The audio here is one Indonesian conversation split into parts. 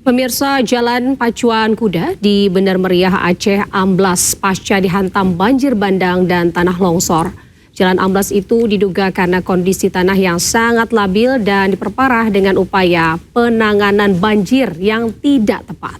Pemirsa, Jalan Pacuan Kuda di Bener Meriah Aceh amblas pasca dihantam banjir bandang dan tanah longsor. Jalan amblas itu diduga karena kondisi tanah yang sangat labil dan diperparah dengan upaya penanganan banjir yang tidak tepat.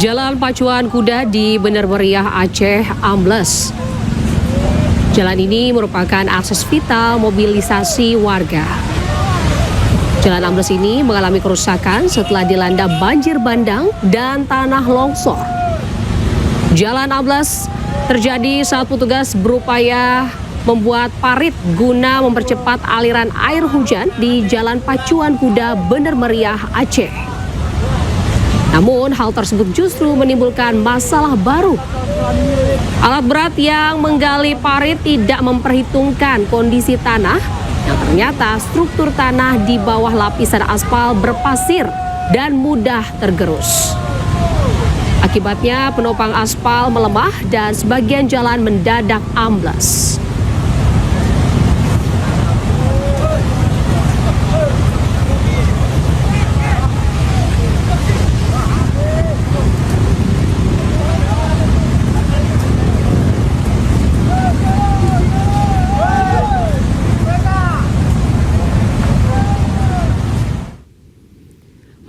Jalan Pacuan Kuda di Bener Meriah Aceh amblas. Jalan ini merupakan akses vital mobilisasi warga. Jalan amblas ini mengalami kerusakan setelah dilanda banjir bandang dan tanah longsor. Jalan amblas terjadi saat petugas berupaya membuat parit guna mempercepat aliran air hujan di Jalan Pacuan Kuda Bener Meriah Aceh. Namun hal tersebut justru menimbulkan masalah baru. Alat berat yang menggali parit tidak memperhitungkan kondisi tanah yang ternyata struktur tanah di bawah lapisan aspal berpasir dan mudah tergerus. Akibatnya penopang aspal melemah dan sebagian jalan mendadak amblas.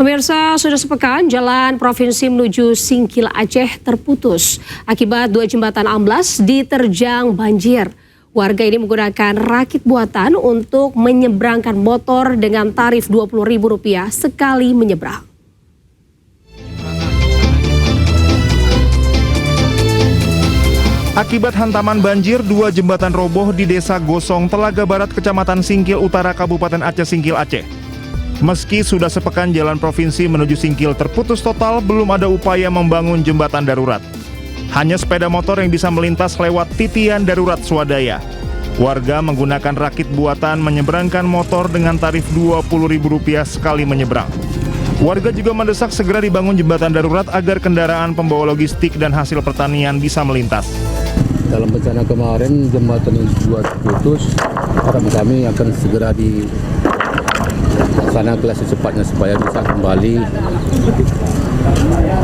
Pemirsa, sudah sepekan jalan provinsi menuju Singkil Aceh terputus akibat 2 jembatan amblas diterjang banjir. Warga ini menggunakan rakit buatan untuk menyeberangkan motor dengan tarif Rp20.000 sekali menyeberang. Akibat hantaman banjir, 2 jembatan roboh di Desa Gosong, Telaga Barat, Kecamatan Singkil Utara, Kabupaten Aceh Singkil Aceh. Meski sudah sepekan jalan provinsi menuju Singkil terputus total, belum ada upaya membangun jembatan darurat. Hanya sepeda motor yang bisa melintas lewat titian darurat swadaya. Warga menggunakan rakit buatan menyeberangkan motor dengan tarif Rp20.000 sekali menyeberang. Warga juga mendesak segera dibangun jembatan darurat agar kendaraan pembawa logistik dan hasil pertanian bisa melintas. Dalam bencana kemarin jembatan ini buat putus, kami akan segera karena kelas secepatnya supaya bisa kembali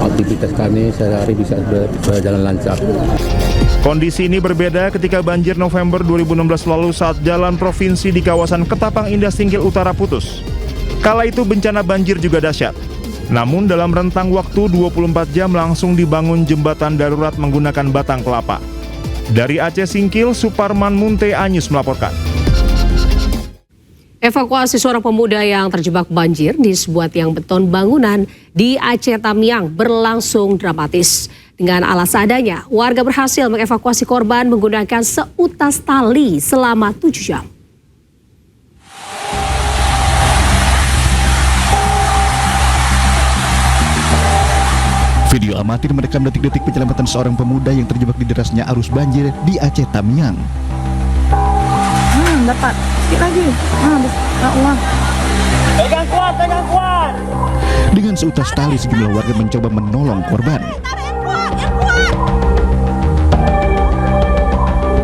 aktivitas kami sehari-hari bisa berjalan lancar. Kondisi ini berbeda ketika banjir November 2016 lalu saat jalan provinsi di kawasan Ketapang Indah Singkil Utara putus. Kala itu bencana banjir juga dahsyat. Namun dalam rentang waktu 24 jam langsung dibangun jembatan darurat menggunakan batang kelapa. Dari Aceh Singkil, Suparman Munte Anyus melaporkan. Evakuasi seorang pemuda yang terjebak banjir di sebuah tiang beton bangunan di Aceh Tamiang berlangsung dramatis. Dengan alat seadanya, warga berhasil mengevakuasi korban menggunakan seutas tali selama 7 jam. Video amatir merekam detik-detik penyelamatan seorang pemuda yang terjebak di derasnya arus banjir di Aceh Tamiang. Dapat sedikit lagi. Ya Allah. Pegang kuat. Dengan seutas tali sejumlah warga mencoba menolong korban.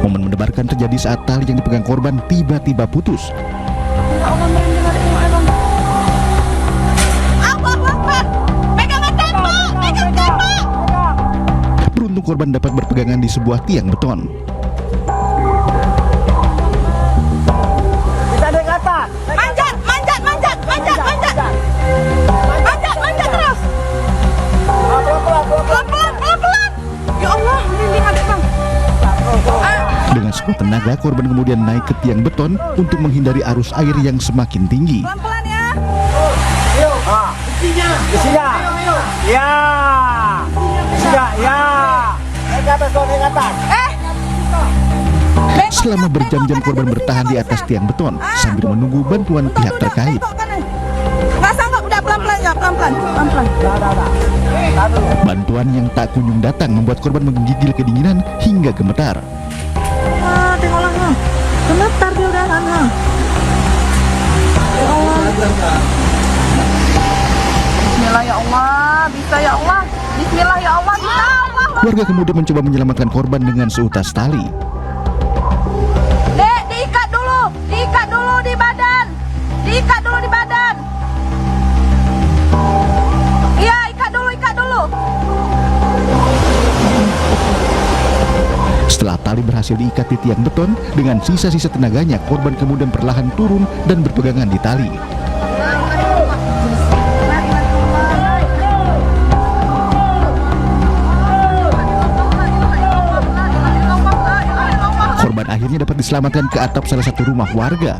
Momen mendebarkan terjadi saat tali yang dipegang korban tiba-tiba putus. Ya Allah, merinding ada yang bang. Allah Akbar. Pegangan tembok, pegang tembok. Beruntung korban dapat berpegangan di sebuah tiang beton. Bisa naik ke atas. Manjat, manjat, manjat, manjat, manjat. Manjat, manjat terus. Pelan, pelan, pelan, pelan. Ya Allah, merinding ada bang. Dengan sekuat tenaga, korban kemudian naik ke tiang beton untuk menghindari arus air yang semakin tinggi. Pelan-pelan ya. Di sini. Ya. Bisa, ya. Naik ke atas, naik ke atas. Selama berjam-jam korban bertahan di atas tiang beton sambil menunggu bantuan pihak terkait. Nggak sanggup, udah pelan-pelan ya, pelan-pelan, pelan-pelan. Bantuan yang tak kunjung datang membuat korban menggigil kedinginan hingga gemetar. Tengoklah, gemetar dia udah sana. Ya Allah. Bismillah ya Allah, bisa ya Allah. Bismillah ya Allah, bisa Allah. Warga kemudian mencoba menyelamatkan korban dengan seutas tali. Dek, diikat dulu di badan. Diikat dulu di badan. Iya, ikat dulu. Setelah tali berhasil diikat di tiang beton, dengan sisa-sisa tenaganya korban kemudian perlahan turun dan berpegangan di tali. Korban akhirnya dapat diselamatkan ke atap salah satu rumah warga.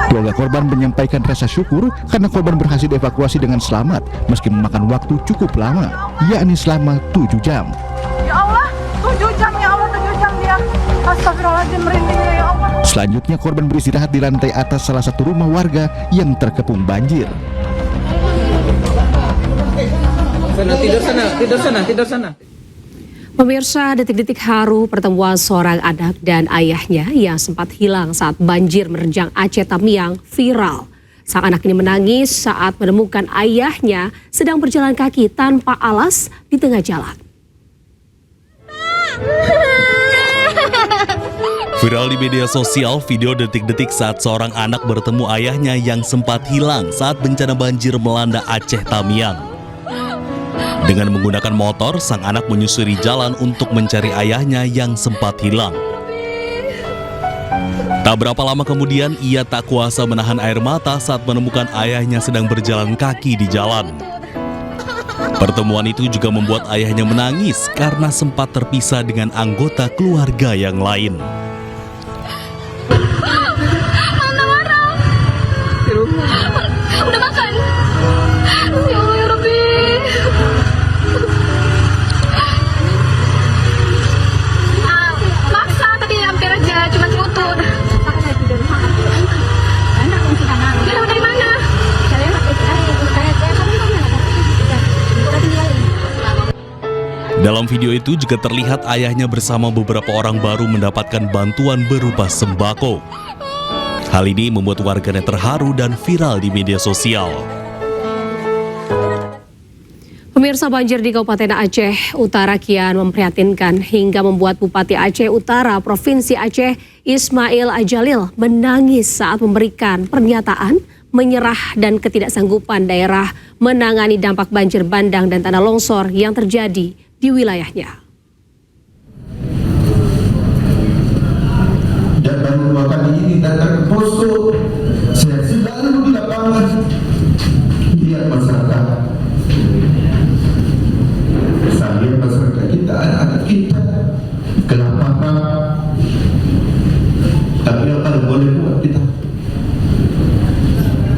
Keluarga korban menyampaikan rasa syukur karena korban berhasil dievakuasi dengan selamat meski memakan waktu cukup lama, yakni selama 7 jam. Ya Allah, 7 jam ya Allah, 7 jam dia. Astagfirullahaladzim, merinding ya Allah. Selanjutnya korban beristirahat di lantai atas salah satu rumah warga yang terkepung banjir. Tidur sana. Pemirsa, detik-detik haru pertemuan seorang anak dan ayahnya yang sempat hilang saat banjir menerjang Aceh Tamiang viral. Sang anak ini menangis saat menemukan ayahnya sedang berjalan kaki tanpa alas di tengah jalan. Viral di media sosial video detik-detik saat seorang anak bertemu ayahnya yang sempat hilang saat bencana banjir melanda Aceh Tamiang. Dengan menggunakan motor, sang anak menyusuri jalan untuk mencari ayahnya yang sempat hilang. Tak berapa lama kemudian, ia tak kuasa menahan air mata saat menemukan ayahnya sedang berjalan kaki di jalan. Pertemuan itu juga membuat ayahnya menangis karena sempat terpisah dengan anggota keluarga yang lain. Udah makan? Ya Allah ya Rabbi. Maksa tadi hampir aja, cuma selutut. Dia dari mana? Dalam video itu juga terlihat ayahnya bersama beberapa orang baru mendapatkan bantuan berupa sembako. Hal ini membuat warganet terharu dan viral di media sosial. Pemirsa, banjir di Kabupaten Aceh Utara kian memprihatinkan hingga membuat Bupati Aceh Utara Provinsi Aceh Ismail Ajalil menangis saat memberikan pernyataan menyerah dan ketidaksanggupan daerah menangani dampak banjir bandang dan tanah longsor yang terjadi di wilayahnya. Dan baru 2 kali ini datang ke posko, saya selalu di lapangan lihat masyarakat. Saya lihat masyarakat kita, anak-anak kita kenapa? Tapi apa yang boleh buat kita?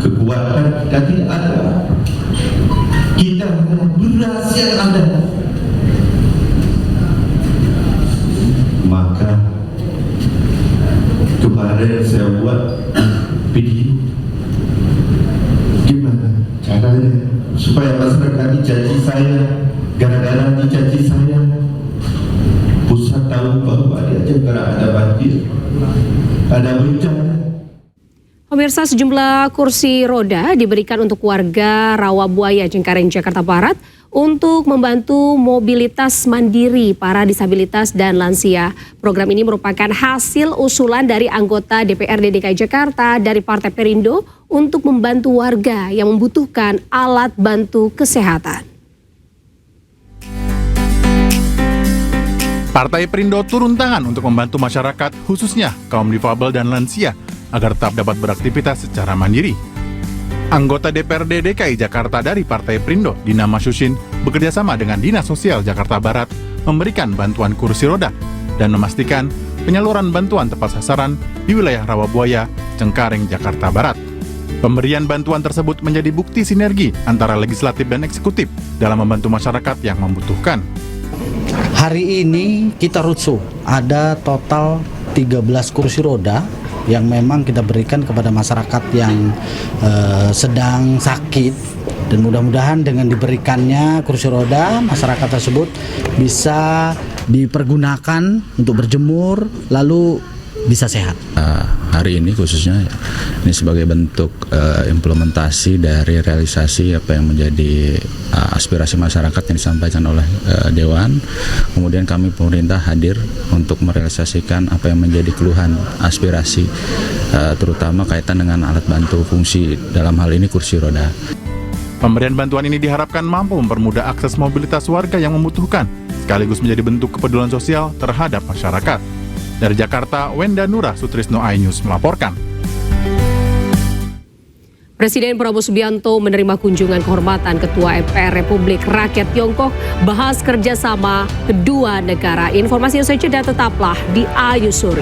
Kekuatan kita tidak ada. Kita beras yang ada. Maka kemarin saya buat video gimana caranya supaya masyarakat dicaci saya, gara-gara dicaci saya pusat tahu bahwa di Aceh Utara ada banjir, ada bencana. Pemirsa, sejumlah kursi roda diberikan untuk warga Rawabuaya, Cengkareng, Jakarta Barat untuk membantu mobilitas mandiri para disabilitas dan lansia. Program ini merupakan hasil usulan dari anggota DPRD DKI Jakarta dari Partai Perindo untuk membantu warga yang membutuhkan alat bantu kesehatan. Partai Perindo turun tangan untuk membantu masyarakat, khususnya kaum difabel dan lansia, agar tetap dapat beraktivitas secara mandiri. Anggota DPRD DKI Jakarta dari Partai Perindo, Dina Masyushin, bekerjasama dengan Dinas Sosial Jakarta Barat memberikan bantuan kursi roda dan memastikan penyaluran bantuan tepat sasaran di wilayah Rawabuaya, Cengkareng, Jakarta Barat. Pemberian bantuan tersebut menjadi bukti sinergi antara legislatif dan eksekutif dalam membantu masyarakat yang membutuhkan. Hari ini kita rutsu, ada total 13 kursi roda yang memang kita berikan kepada masyarakat yang sedang sakit, dan mudah-mudahan dengan diberikannya kursi roda, masyarakat tersebut bisa dipergunakan untuk berjemur lalu bisa sehat. Hari ini khususnya ini sebagai bentuk implementasi dari realisasi apa yang menjadi aspirasi masyarakat yang disampaikan oleh Dewan. Kemudian kami pemerintah hadir untuk merealisasikan apa yang menjadi keluhan aspirasi, terutama kaitan dengan alat bantu fungsi, dalam hal ini kursi roda. Pemberian bantuan ini diharapkan mampu mempermudah akses mobilitas warga yang membutuhkan, sekaligus menjadi bentuk kepedulian sosial terhadap masyarakat. Dari Jakarta, Wenda Nurah, Sutrisno iNews melaporkan. Presiden Prabowo Subianto menerima kunjungan kehormatan Ketua MPR Republik Rakyat Tiongkok, bahas kerjasama kedua negara. Informasi yang saya jeda, tetaplah di Ayu Suri.